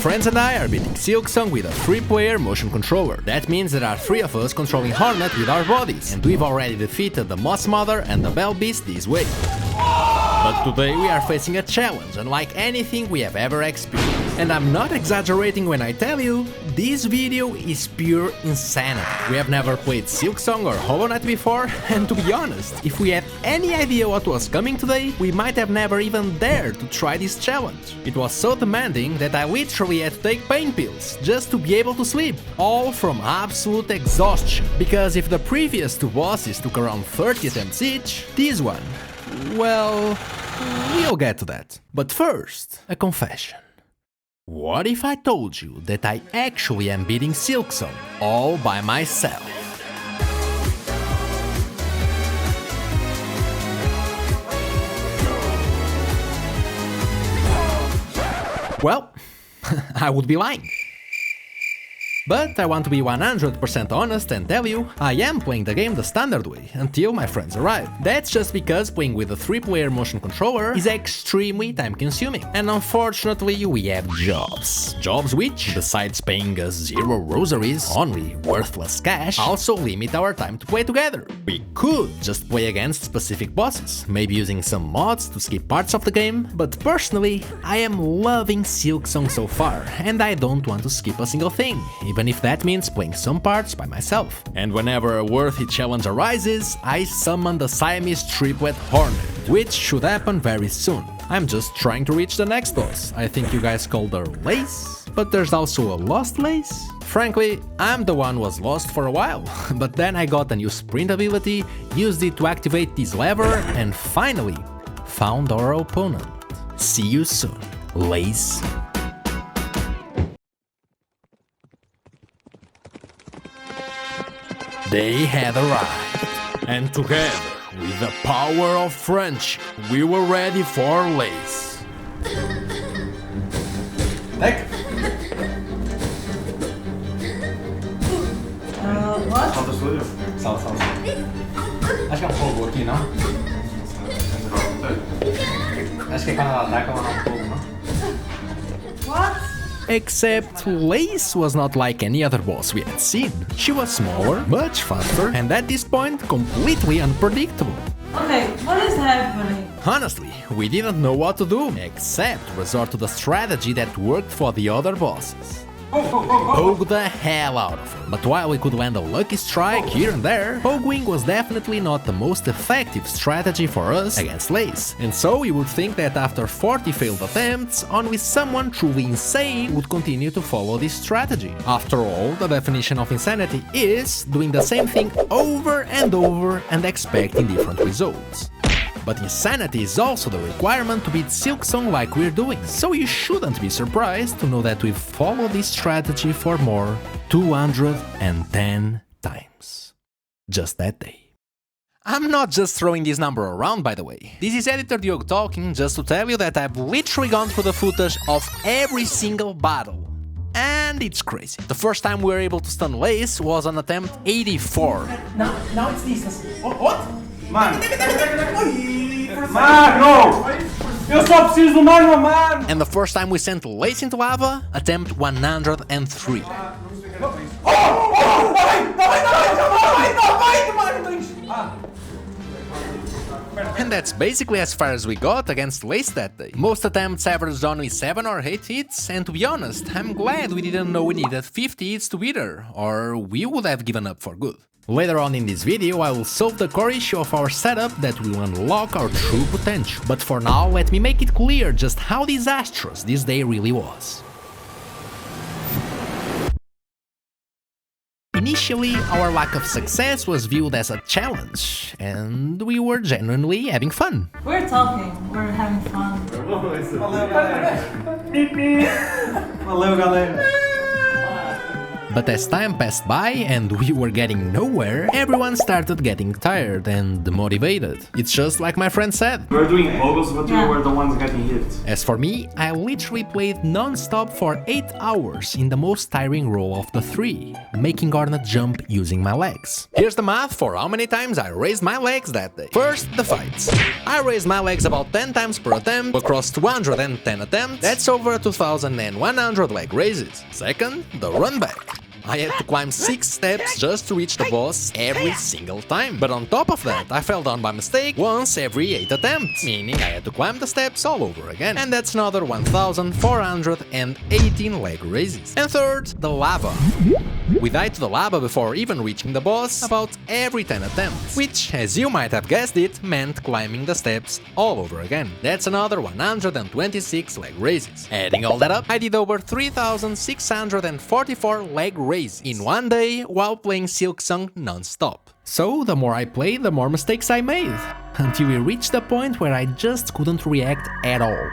friends and I are beating Silksong with a 3-player motion controller. That means there are 3 of us controlling Hornet with our bodies, and we've already defeated the Moss Mother and the Bell Beast this way. But today we are facing a challenge unlike anything we have ever experienced. And I'm not exaggerating when I tell you, this video is pure insanity. We have never played Silksong or Hornet before, and to be honest, if we had any idea what was coming today, we might have never even dared to try this challenge. It was so demanding that I literally had to take pain pills just to be able to sleep, all from absolute exhaustion. Because if the previous 2 bosses took around 30 attempts each, this one, well, we'll get to that. But first, a confession. What if I told you that I actually am beating Silksong all by myself? Well, I would be lying. But I want to be 100% honest and tell you, I am playing the game the standard way, until my friends arrive. That's just because playing with a 3-player motion controller is extremely time-consuming. And unfortunately, we have jobs. Jobs which, besides paying us 0 rosaries, only worthless cash, also limit our time to play together. We could just play against specific bosses, maybe using some mods to skip parts of the game, but personally, I am loving Silksong so far, and I don't want to skip a single thing, even if that means playing some parts by myself. And whenever a worthy challenge arises, I summon the Siamese triplet Hornet, which should happen very soon. I'm just trying to reach the next boss. I think you guys called her Lace, but there's also a Lost Lace. Frankly, I'm the one who was lost for a while, but then I got a new sprint ability, used it to activate this lever, and finally found our opponent. See you soon, Lace. They had arrived, and together, with the power of friendship, we were ready for Lace. What? Sal. Acho que é um fogo aqui, não? Acho que é quando ela ataca, ela dá um fogo, não? What? Except Lace was not like any other boss we had seen. She was smaller, much faster, and at this point, completely unpredictable. Okay, what is happening? Honestly, we didn't know what to do, except resort to the strategy that worked for the other bosses. Poke the hell out of her. But while we could land a lucky strike here and there, poking was definitely not the most effective strategy for us against Lace. And so you would think that after 40 failed attempts, only someone truly insane would continue to follow this strategy. After all, the definition of insanity is doing the same thing over and over and expecting different results. But insanity is also the requirement to beat Silksong like we're doing, so you shouldn't be surprised to know that we've followed this strategy for more 210 times. Just that day. I'm not just throwing this number around, by the way. This is Editor Diogo talking just to tell you that I've literally gone through the footage of every single battle. And it's crazy. The first time we were able to stun Lace was on attempt 84. Now it's distance. What? Mano! Mano! Eu só preciso do mano! And the first time we sent Lace into lava, attempt 103. And that's basically as far as we got against Lace that day. Most attempts averaged only 7 or 8 hits, and to be honest, I'm glad we didn't know we needed 50 hits to beat her, or we would have given up for good. Later on in this video, I will solve the core issue of our setup that will unlock our true potential. But for now, let me make it clear just how disastrous this day really was. Initially, our lack of success was viewed as a challenge, and we were genuinely having fun. We're talking, we're having fun. Valeu, galera! But as time passed by and we were getting nowhere, everyone started getting tired and demotivated. It's just like my friend said. We were doing poggles, but Yeah. we were the ones getting hit. As for me, I literally played non-stop for 8 hours in the most tiring role of the 3, making Hornet jump using my legs. Here's the math for how many times I raised my legs that day. First, the fights. I raised my legs about 10 times per attempt, across 210 attempts, that's over 2100 leg raises. Second, the run back. I had to climb 6 steps just to reach the boss every single time. But on top of that, I fell down by mistake once every 8 attempts, meaning I had to climb the steps all over again. And that's another 1418 leg raises. And third, the lava. We died to the lava before even reaching the boss about every 10 attempts, which, as you might have guessed it, meant climbing the steps all over again. That's another 126 leg raises. Adding all that up, I did over 3644 leg raises in one day while playing Silksong non-stop. So the more I played, the more mistakes I made, until we reached the point where I just couldn't react at all.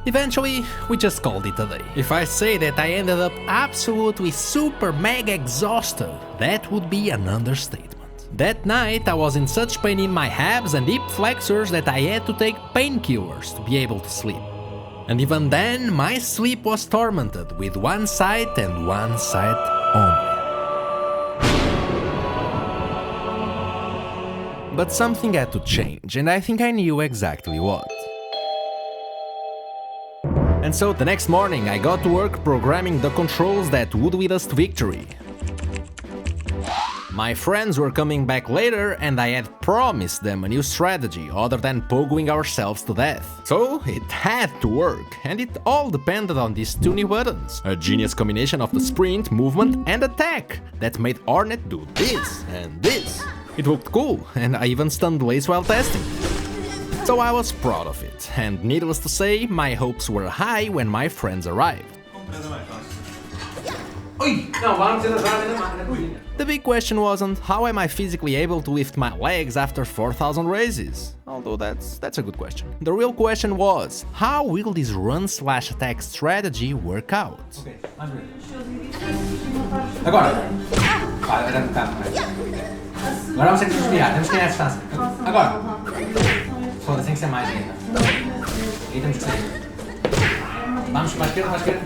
Eventually, we just called it a day. If I say that I ended up absolutely super mega exhausted, that would be an understatement. That night I was in such pain in my abs and hip flexors that I had to take painkillers to be able to sleep. And even then, my sleep was tormented with one sight and one sight only. But something had to change, and I think I knew exactly what. And so the next morning I got to work programming the controls that would lead us to victory. My friends were coming back later and I had promised them a new strategy other than pogoing ourselves to death. So it had to work, and it all depended on these 2 new buttons. A genius combination of the sprint, movement and attack that made Hornet do this and this. It looked cool, and I even stunned Blaze while testing. So I was proud of it, and needless to say, my hopes were high when my friends arrived. The big question wasn't how am I physically able to lift my legs after 4000 raises, although that's a good question. The real question was, how will this run/attack strategy work out? Agora! Vai, vai dar Agora vamos ter que desviar, temos que ganhar a distância. Agora! Foda-se, tem que ser mais ainda. Aí temos que sair. Vamos para a esquerda, para a esquerda.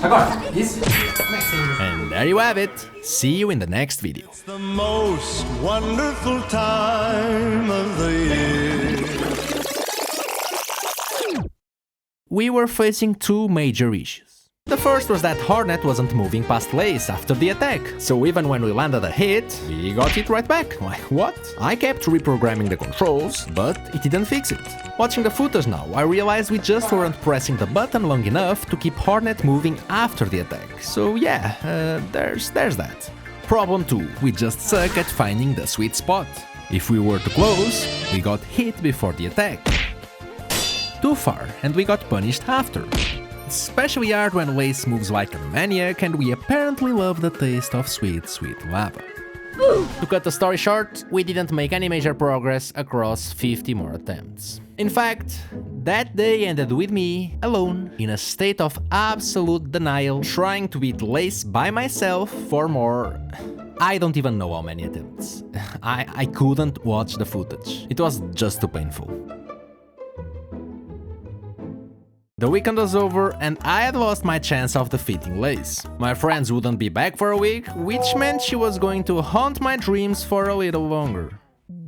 Agora! Isso! Como é que saímos? And there you have it. See you in the next video. The most wonderful time of the year. We were facing 2 major issues. The first was that Hornet wasn't moving past Lace after the attack, so even when we landed a hit, we got hit right back. Like, what? I kept reprogramming the controls, but it didn't fix it. Watching the footage now, I realized we just weren't pressing the button long enough to keep Hornet moving after the attack. So yeah, there's that. Problem 2, we just suck at finding the sweet spot. If we were too close, we got hit before the attack. Too far, and we got punished after. Especially hard when Lace moves like a maniac and we apparently love the taste of sweet, sweet lava. To cut the story short, we didn't make any major progress across 50 more attempts. In fact, that day ended with me, alone, in a state of absolute denial, trying to beat Lace by myself for more... I don't even know how many attempts. I couldn't watch the footage. It was just too painful. The weekend was over and I had lost my chance of defeating Lace. My friends wouldn't be back for a week, which meant she was going to haunt my dreams for a little longer.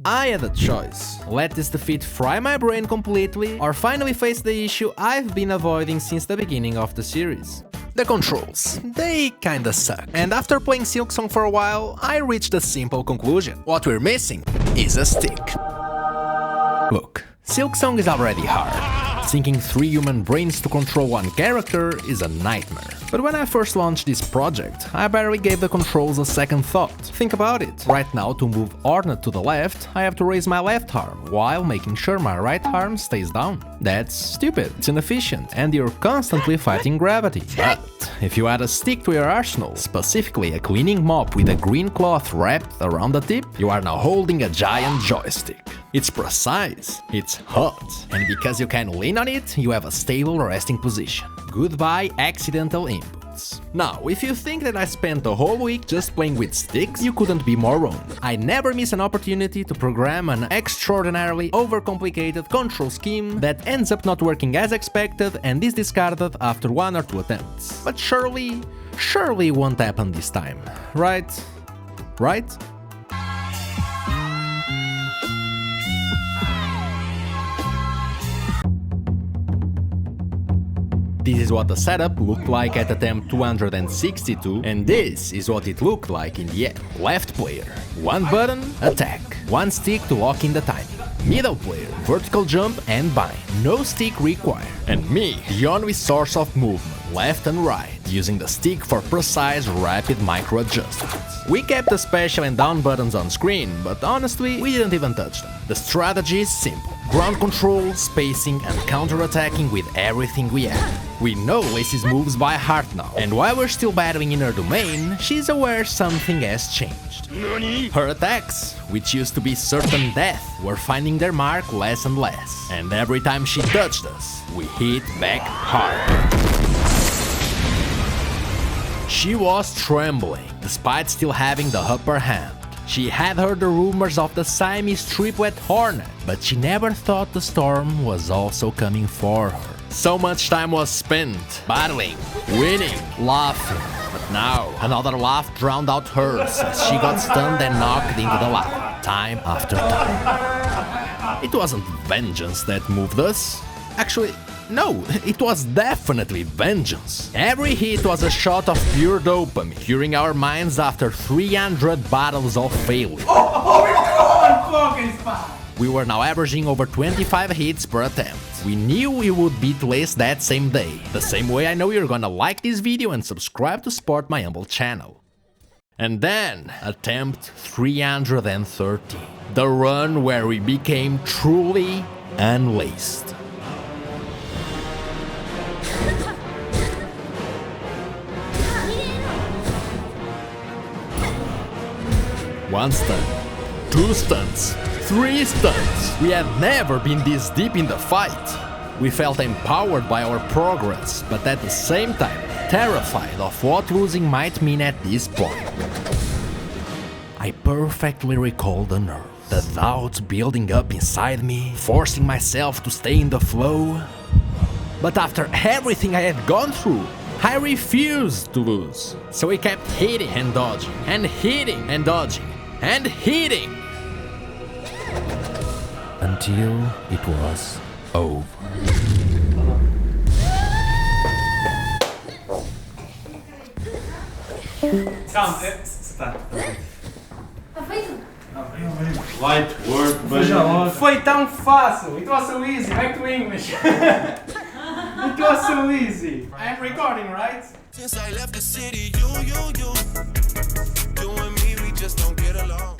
I had a choice: let this defeat fry my brain completely, or finally face the issue I've been avoiding since the beginning of the series. The controls. They kinda suck. And after playing Silksong for a while, I reached a simple conclusion. What we're missing is a stick. Look, Silksong is already hard. Syncing 3 human brains to control 1 character is a nightmare. But when I first launched this project, I barely gave the controls a second thought. Think about it. Right now, to move Hornet to the left, I have to raise my left arm, while making sure my right arm stays down. That's stupid, it's inefficient, and you're constantly fighting gravity. But if you add a stick to your arsenal, specifically a cleaning mop with a green cloth wrapped around the tip, you are now holding a giant joystick. It's precise, it's hot, and because you can lean on it, you have a stable resting position. Goodbye accidental input. attempts. Now, if you think that I spent the whole week just playing with sticks, you couldn't be more wrong. I never miss an opportunity to program an extraordinarily overcomplicated control scheme that ends up not working as expected and is discarded after 1 or 2 attempts. But surely it won't happen this time, right? Right? This is what the setup looked like at attempt 262, and this is what it looked like in the end. Left player, 1 button, attack, 1 stick to lock in the timing. Middle player, vertical jump and bind, no stick required. And me, the only source of movement, left and right, using the stick for precise, rapid micro adjustments. We kept the special and down buttons on screen, but honestly, we didn't even touch them. The strategy is simple. Ground control, spacing and counter-attacking with everything we have. We know Lacey's moves by heart now, and while we're still battling in her domain, she's aware something has changed. Her attacks, which used to be certain death, were finding their mark less and less, and every time she touched us, we hit back hard. She was trembling, despite still having the upper hand. She had heard the rumors of the Siamese triplet Hornet, but she never thought the storm was also coming for her. So much time was spent battling, winning, laughing, but now another laugh drowned out hers as she got stunned and knocked into the lava, time after time. It wasn't vengeance that moved us. Actually, no, it was definitely vengeance. Every hit was a shot of pure dopamine, curing our minds after 300 battles of failure. We were now averaging over 25 hits per attempt. We knew we would beat Lace that same day. The same way I know you're gonna like this video and subscribe to support my humble channel. And then, attempt 330. The run where we became truly unlaced. One stun, 2 stuns, 3 stuns. We had never been this deep in the fight. We felt empowered by our progress, but at the same time, terrified of what losing might mean at this point. I perfectly recall the nerves, the doubts building up inside me, forcing myself to stay in the flow. But after everything I had gone through, I refused to lose. So we kept hitting and dodging, and hitting and dodging, and hitting, until it was over. Calma, está. Light work, but Foi tão fácil. It was so easy. Back to English. It was so easy. I'm recording, right? Since I left the city, you and me, we just don't get along.